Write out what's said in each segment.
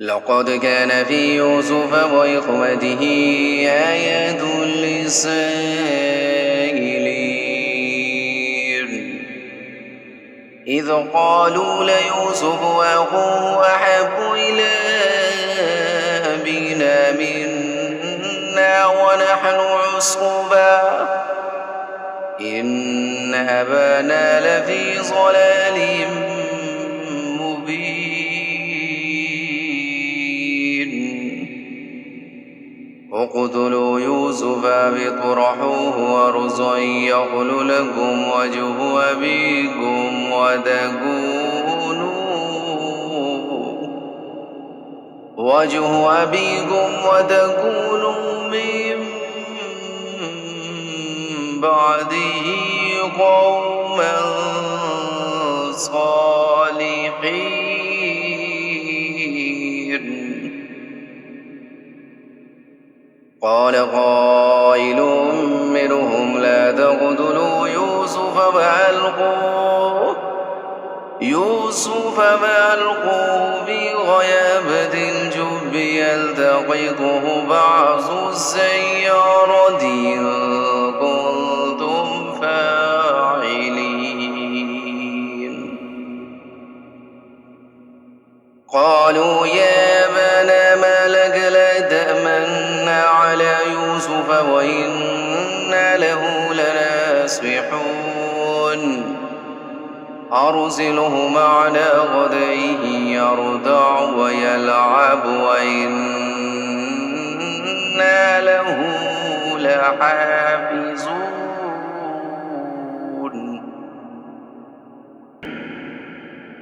لقد كان في يوسف وإخوته آيات للسائلين إذ قالوا ليوسف وأخوه أحب إلى أبينا منا ونحن عصبة إن أبانا لفي ضلال مبين اقتلوا يوسف أو اطرحوه أرضا يخل لكم وجه أبيكم وتكونوا من بعده قوما صالحين. قال قائل منهم لا تقتلوا يوسف فألقوه في غيابة الجب يلتقطه بعض السيارة إن كنتم فاعلين. قالوا يا أبانا ما لك لا تأمنا على يوسف وإنا له لناصحون أرسله معنا غدا يرتع ويلعب وإنا له لحافظون.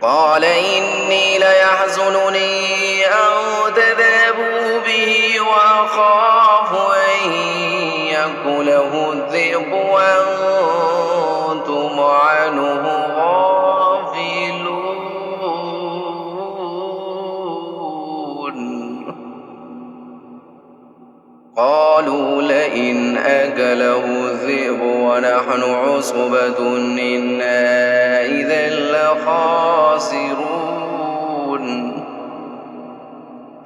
قال إني ليحزنني أن تذهبوا به وأخاف أن يأكله الذئب وأنتم عنه غافلون. قالوا لئن أكله الذئب ونحن عصبة إنا إذا لخاسرون.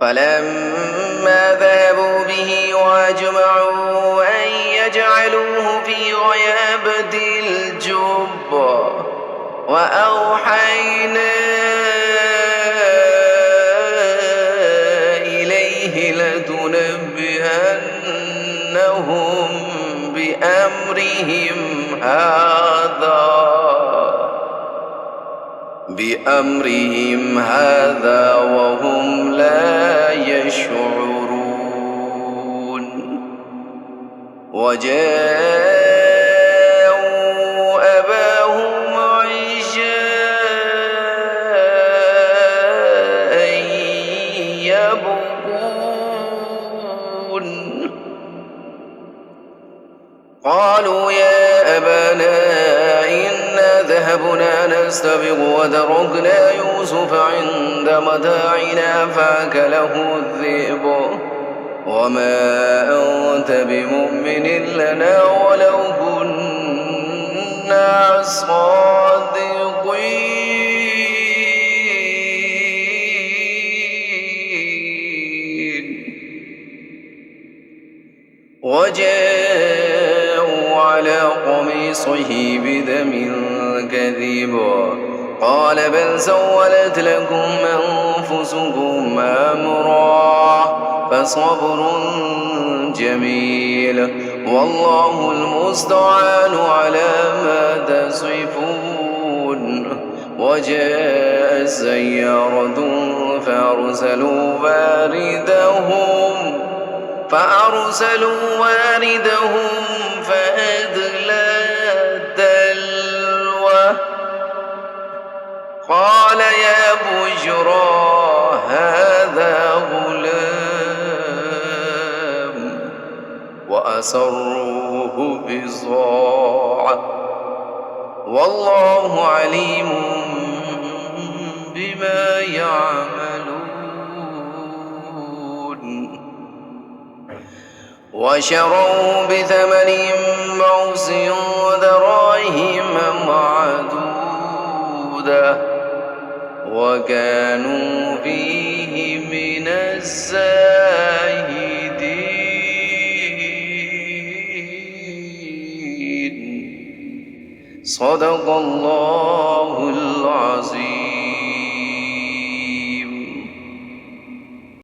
فلما ذهبوا به وأجمعوا أن يجعلوه في غيابة الجب وأوحينا إليه لتنبئنهم بأمرهم هذا وهم لا يشعرون. وجاءوا أباهم عشاء يبكون. قالوا يا أبانا إنا ذهبنا نستبق وتركنا يوسف عند متاعنا فأكله الذئب وما أنت بمؤمن لنا ولو كنا صادقين. وجاءوا على قميصه بدم كذب قال بل سولت لكم أنفسكم أمرا فصبر جميل والله المستعان على ما تصفون. وجاء سيارة فأرسلوا واردهم فأدلى دلوه قال يا بشرى هذا غلام وأسروه بضاعة والله عليم بما يعملون. وشروا بثمن بخس دراهم معدودة وكانوا فيه من صدق الله العظيم.